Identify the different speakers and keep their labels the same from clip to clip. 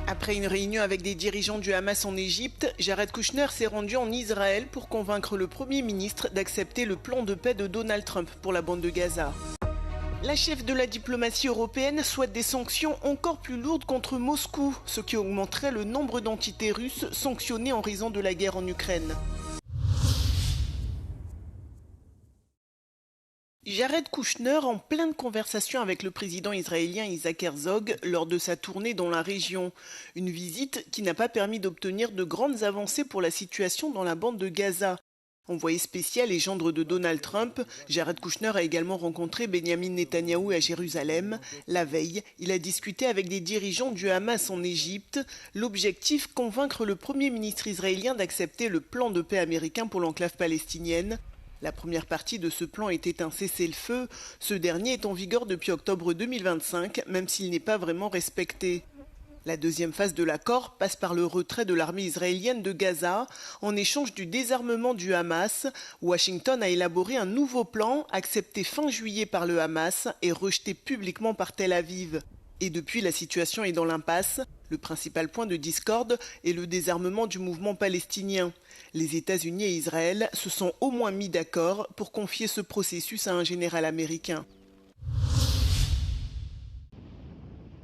Speaker 1: Après une réunion avec des dirigeants du Hamas en Égypte, Jared Kushner s'est rendu en Israël pour convaincre le Premier ministre d'accepter le plan de paix de Donald Trump pour la bande de Gaza. La chef de la diplomatie européenne souhaite des sanctions encore plus lourdes contre Moscou, ce qui augmenterait le nombre d'entités russes sanctionnées en raison de la guerre en Ukraine. Jared Kushner en pleine conversation avec le président israélien Isaac Herzog lors de sa tournée dans la région. Une visite qui n'a pas permis d'obtenir de grandes avancées pour la situation dans la bande de Gaza. Envoyé spécial et gendre de Donald Trump, Jared Kushner a également rencontré Benyamin Netanyahou à Jérusalem. La veille, il a discuté avec des dirigeants du Hamas en Égypte. L'objectif, convaincre le Premier ministre israélien d'accepter le plan de paix américain pour l'enclave palestinienne. La première partie de ce plan était un cessez-le-feu. Ce dernier est en vigueur depuis octobre 2025, même s'il n'est pas vraiment respecté. La deuxième phase de l'accord passe par le retrait de l'armée israélienne de Gaza. En échange du désarmement du Hamas, Washington a élaboré un nouveau plan, accepté fin juillet par le Hamas et rejeté publiquement par Tel Aviv. Et depuis, la situation est dans l'impasse. Le principal point de discorde est le désarmement du mouvement palestinien. Les États-Unis et Israël se sont au moins mis d'accord pour confier ce processus à un général américain.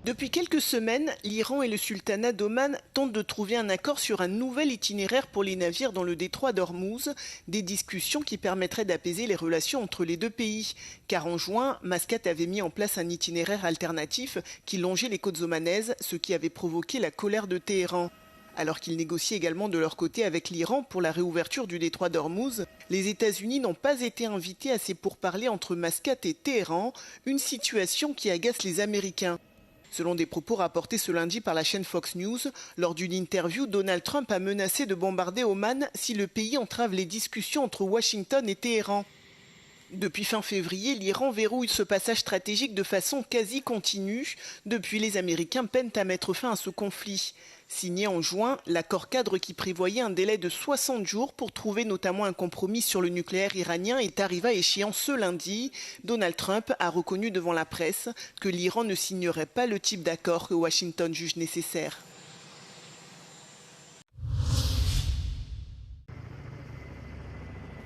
Speaker 1: Depuis quelques semaines, l'Iran et le sultanat d'Oman tentent de trouver un accord sur un nouvel itinéraire pour les navires dans le détroit d'Ormuz, des discussions qui permettraient d'apaiser les relations entre les deux pays. Car en juin, Mascate avait mis en place un itinéraire alternatif qui longeait les côtes omanaises, ce qui avait provoqué la colère de Téhéran. Alors qu'ils négocient également de leur côté avec l'Iran pour la réouverture du détroit d'Ormuz, les États-Unis n'ont pas été invités à ces pourparlers entre Mascate et Téhéran, une situation qui agace les Américains. Selon des propos rapportés ce lundi par la chaîne Fox News, lors d'une interview, Donald Trump a menacé de bombarder Oman si le pays entrave les discussions entre Washington et Téhéran. Depuis fin février, l'Iran verrouille ce passage stratégique de façon quasi continue. Depuis, les Américains peinent à mettre fin à ce conflit. Signé en juin, l'accord cadre qui prévoyait un délai de 60 jours pour trouver notamment un compromis sur le nucléaire iranien est arrivé à échéance ce lundi. Donald Trump a reconnu devant la presse que l'Iran ne signerait pas le type d'accord que Washington juge nécessaire.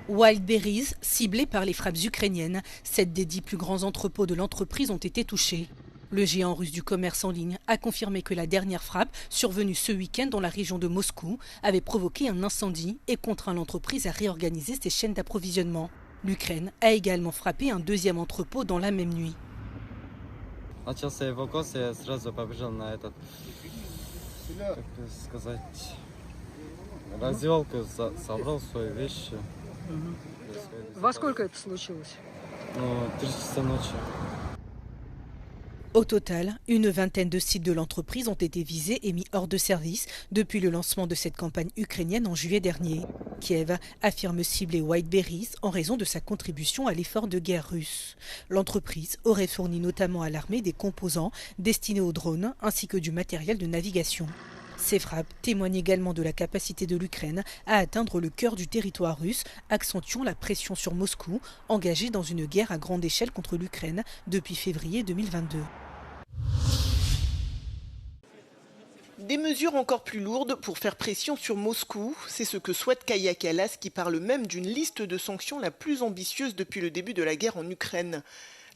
Speaker 2: Wildberries, ciblé par les frappes ukrainiennes, 7 des 10 plus grands entrepôts de l'entreprise ont été touchés. Le géant russe du commerce en ligne a confirmé que la dernière frappe, survenue ce week-end dans la région de Moscou, avait provoqué un incendie et contraint l'entreprise à réorganiser ses chaînes d'approvisionnement. L'Ukraine a également frappé un deuxième entrepôt dans la même nuit.
Speaker 3: Во сколько это случилось?
Speaker 4: 3 часа ночи.
Speaker 2: Au total, une vingtaine de sites de l'entreprise ont été visés et mis hors de service depuis le lancement de cette campagne ukrainienne en juillet dernier. Kiev affirme cibler Wildberries en raison de sa contribution à l'effort de guerre russe. L'entreprise aurait fourni notamment à l'armée des composants destinés aux drones ainsi que du matériel de navigation. Ces frappes témoignent également de la capacité de l'Ukraine à atteindre le cœur du territoire russe, accentuant la pression sur Moscou, engagée dans une guerre à grande échelle contre l'Ukraine depuis février 2022.
Speaker 1: Des mesures encore plus lourdes pour faire pression sur Moscou, c'est ce que souhaite Kaja Kallas qui parle même d'une liste de sanctions la plus ambitieuse depuis le début de la guerre en Ukraine.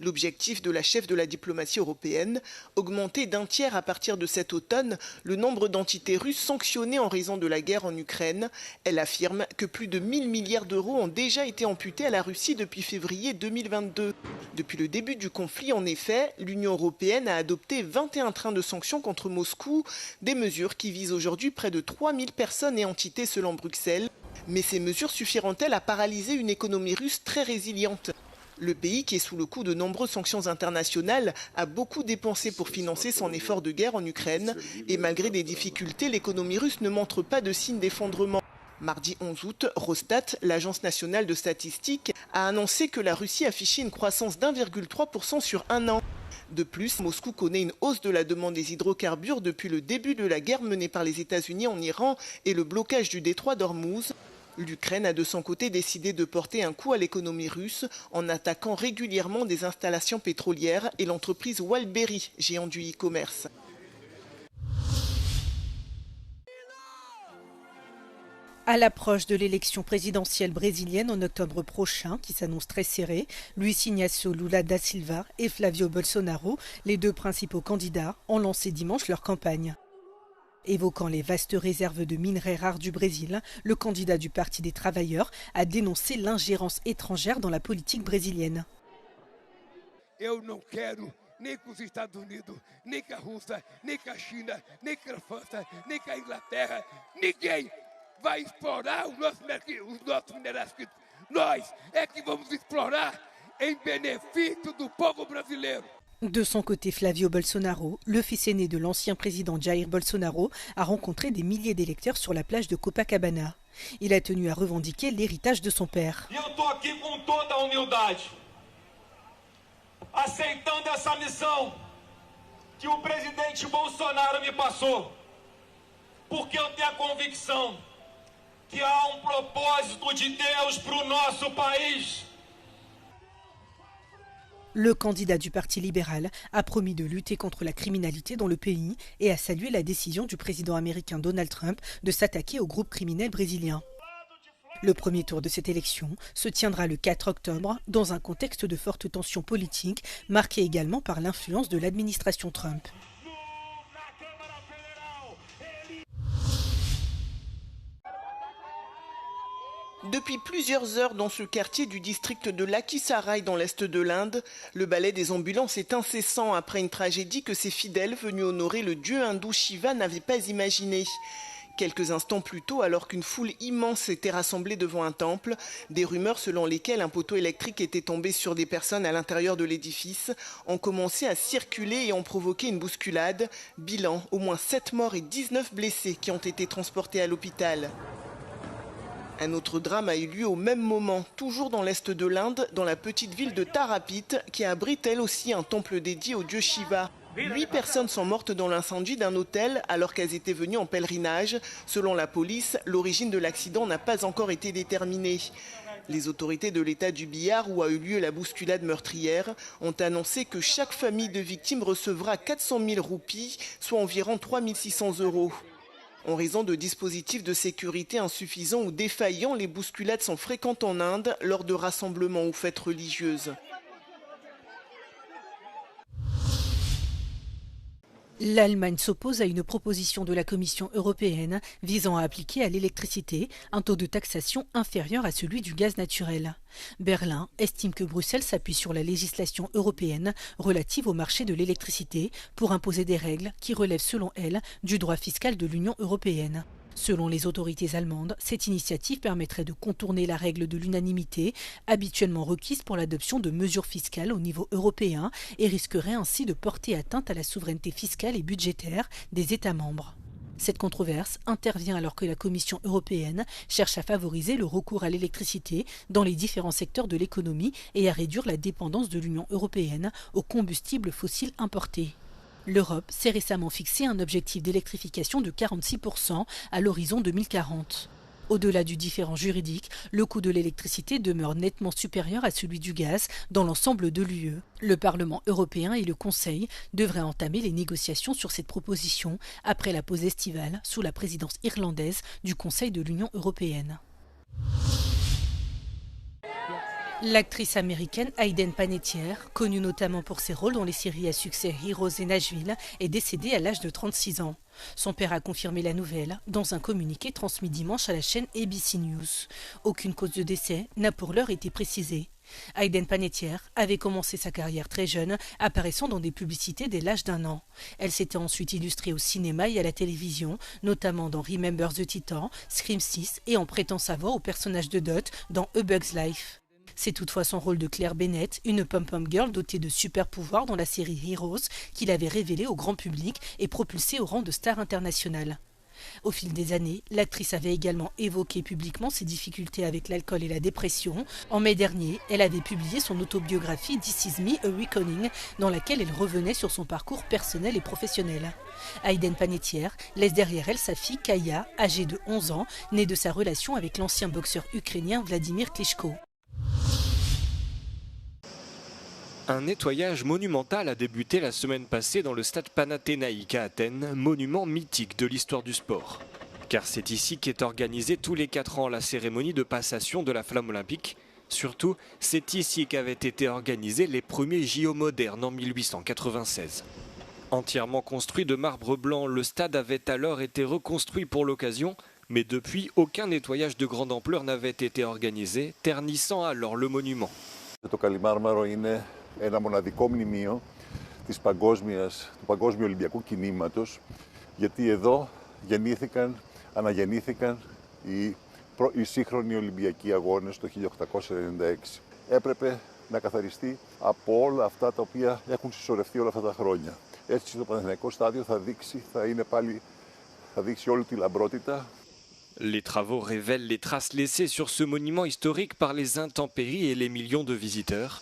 Speaker 1: L'objectif de la chef de la diplomatie européenne, augmenter d'un tiers à partir de cet automne le nombre d'entités russes sanctionnées en raison de la guerre en Ukraine. Elle affirme que plus de 1000 milliards d'euros ont déjà été amputés à la Russie depuis février 2022. Depuis le début du conflit, en effet, l'Union européenne a adopté 21 trains de sanctions contre Moscou, des mesures qui visent aujourd'hui près de 3000 personnes et entités selon Bruxelles. Mais ces mesures suffiront-elles à paralyser une économie russe très résiliente ? Le pays, qui est sous le coup de nombreuses sanctions internationales, a beaucoup dépensé pour financer son effort de guerre en Ukraine. Et malgré des difficultés, l'économie russe ne montre pas de signe d'effondrement. Mardi 11 août, Rosstat, l'agence nationale de statistiques, a annoncé que la Russie affichait une croissance d'1,3% sur un an. De plus, Moscou connaît une hausse de la demande des hydrocarbures depuis le début de la guerre menée par les États-Unis en Iran et le blocage du détroit d'Ormuz. L'Ukraine a de son côté décidé de porter un coup à l'économie russe en attaquant régulièrement des installations pétrolières et l'entreprise Wildberries, géant du e-commerce.
Speaker 2: À l'approche de l'élection présidentielle brésilienne en octobre prochain, qui s'annonce très serrée, Luiz Inácio Lula da Silva et Flávio Bolsonaro, les deux principaux candidats, ont lancé dimanche leur campagne. Évoquant les vastes réserves de minerais rares du Brésil, le candidat du Parti des travailleurs a dénoncé l'ingérence étrangère dans la politique brésilienne.
Speaker 5: Eu não quero nem com os Estados Unidos, nem com a Rússia, nem com a China, nem com a França, nem com a Inglaterra. Ninguém vai explorar os nossos minerais. Nós é que vamos explorar em benefício do povo brasileiro.
Speaker 2: De son côté, Flávio Bolsonaro, le fils aîné de l'ancien président Jair Bolsonaro, a rencontré des milliers d'électeurs sur la plage de Copacabana. Il a tenu à revendiquer l'héritage de son père.
Speaker 6: Eu estou aqui com toda a humildade, aceitando essa missão que o presidente Bolsonaro me passou, porque eu tenho a convicção que há propósito de Deus para o nosso país.
Speaker 2: Le candidat du Parti libéral a promis de lutter contre la criminalité dans le pays et a salué la décision du président américain Donald Trump de s'attaquer au groupe criminel brésilien. Le premier tour de cette élection se tiendra le 4 octobre dans un contexte de forte tension politique marqué également par l'influence de l'administration Trump.
Speaker 1: Depuis plusieurs heures dans ce quartier du district de Lakhisarai dans l'est de l'Inde, le balai des ambulances est incessant après une tragédie que ces fidèles venus honorer le dieu hindou Shiva n'avaient pas imaginée. Quelques instants plus tôt, alors qu'une foule immense était rassemblée devant un temple, des rumeurs selon lesquelles un poteau électrique était tombé sur des personnes à l'intérieur de l'édifice ont commencé à circuler et ont provoqué une bousculade. Bilan, au moins 7 morts et 19 blessés qui ont été transportés à l'hôpital. Un autre drame a eu lieu au même moment, toujours dans l'est de l'Inde, dans la petite ville de Tarapit, qui abrite elle aussi un temple dédié au dieu Shiva. 8 personnes sont mortes dans l'incendie d'un hôtel alors qu'elles étaient venues en pèlerinage. Selon la police, l'origine de l'accident n'a pas encore été déterminée. Les autorités de l'État du Bihar, où a eu lieu la bousculade meurtrière, ont annoncé que chaque famille de victimes recevra 400 000 roupies, soit environ 3 600 €. En raison de dispositifs de sécurité insuffisants ou défaillants, les bousculades sont fréquentes en Inde lors de rassemblements ou fêtes religieuses.
Speaker 2: L'Allemagne s'oppose à une proposition de la Commission européenne visant à appliquer à l'électricité un taux de taxation inférieur à celui du gaz naturel. Berlin estime que Bruxelles s'appuie sur la législation européenne relative au marché de l'électricité pour imposer des règles qui relèvent selon elle du droit fiscal de l'Union européenne. Selon les autorités allemandes, cette initiative permettrait de contourner la règle de l'unanimité habituellement requise pour l'adoption de mesures fiscales au niveau européen et risquerait ainsi de porter atteinte à la souveraineté fiscale et budgétaire des États membres. Cette controverse intervient alors que la Commission européenne cherche à favoriser le recours à l'électricité dans les différents secteurs de l'économie et à réduire la dépendance de l'Union européenne aux combustibles fossiles importés. L'Europe s'est récemment fixé un objectif d'électrification de 46% à l'horizon 2040. Au-delà du différend juridique, le coût de l'électricité demeure nettement supérieur à celui du gaz dans l'ensemble de l'UE. Le Parlement européen et le Conseil devraient entamer les négociations sur cette proposition après la pause estivale sous la présidence irlandaise du Conseil de l'Union européenne. L'actrice américaine Hayden Panettiere, connue notamment pour ses rôles dans les séries à succès Heroes et Nashville, est décédée à l'âge de 36 ans. Son père a confirmé la nouvelle dans un communiqué transmis dimanche à la chaîne ABC News. Aucune cause de décès n'a pour l'heure été précisée. Hayden Panettiere avait commencé sa carrière très jeune, apparaissant dans des publicités dès l'âge d'1 an. Elle s'était ensuite illustrée au cinéma et à la télévision, notamment dans Remember the Titan, Scream 6 et en prêtant sa voix au personnage de Dot dans A Bug's Life. C'est toutefois son rôle de Claire Bennett, une pom-pom girl dotée de super pouvoirs dans la série Heroes, qu'il avait révélée au grand public et propulsée au rang de star internationale. Au fil des années, l'actrice avait également évoqué publiquement ses difficultés avec l'alcool et la dépression. En mai dernier, elle avait publié son autobiographie This Is Me, A Reckoning, dans laquelle elle revenait sur son parcours personnel et professionnel. Hayden Panettiere laisse derrière elle sa fille Kaya, âgée de 11 ans, née de sa relation avec l'ancien boxeur ukrainien Vladimir Klitschko.
Speaker 7: Un nettoyage monumental a débuté la semaine passée dans le stade Panathénaïque à Athènes, monument mythique de l'histoire du sport. Car c'est ici qu'est organisée tous les 4 ans la cérémonie de passation de la flamme olympique. Surtout, c'est ici qu'avaient été organisés les premiers JO modernes en 1896. Entièrement construit de marbre blanc, le stade avait alors été reconstruit pour l'occasion, mais depuis, aucun nettoyage de grande ampleur n'avait été organisé, ternissant alors le monument.
Speaker 8: Το Καλιμάρμαρο είναι ένα μοναδικό μνημείο του Παγκόσμιου Ολυμπιακού Κινήματος, γιατί εδώ αναγεννήθηκαν οι σύγχρονοι Ολυμπιακοί Αγώνες το 1896. Έπρεπε να καθαριστεί από όλα αυτά τα οποία έχουν συσσωρευτεί όλα αυτά τα χρόνια. Έτσι το Παναθηναϊκό στάδιο θα δείξει όλη τη λαμπρότητα.
Speaker 7: Les travaux révèlent les traces laissées sur ce monument historique par les intempéries et les millions de visiteurs.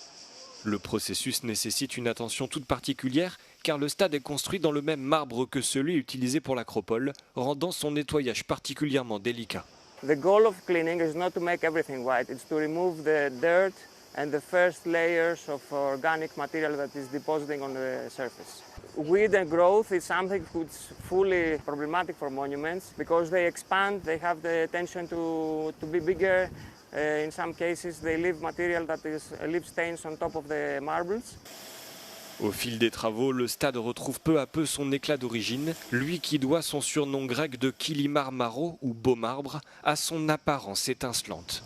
Speaker 7: Le processus nécessite une attention toute particulière car le stade est construit dans le même marbre que celui utilisé pour l'acropole, rendant son nettoyage particulièrement délicat.
Speaker 9: The goal of cleaning is not to make everything white, it's to remove the dirt and the first layers of organic material that is depositing on the surface. Weed and growth is something which is fully problematic for monuments because they expand, they have the tension to be bigger. In some cases they leave material that leave stains on top of the marbles.
Speaker 7: Au fil des travaux, le stade retrouve peu à peu son éclat d'origine, lui qui doit son surnom grec de Kilimarmaro ou beau marbre à son apparence étincelante.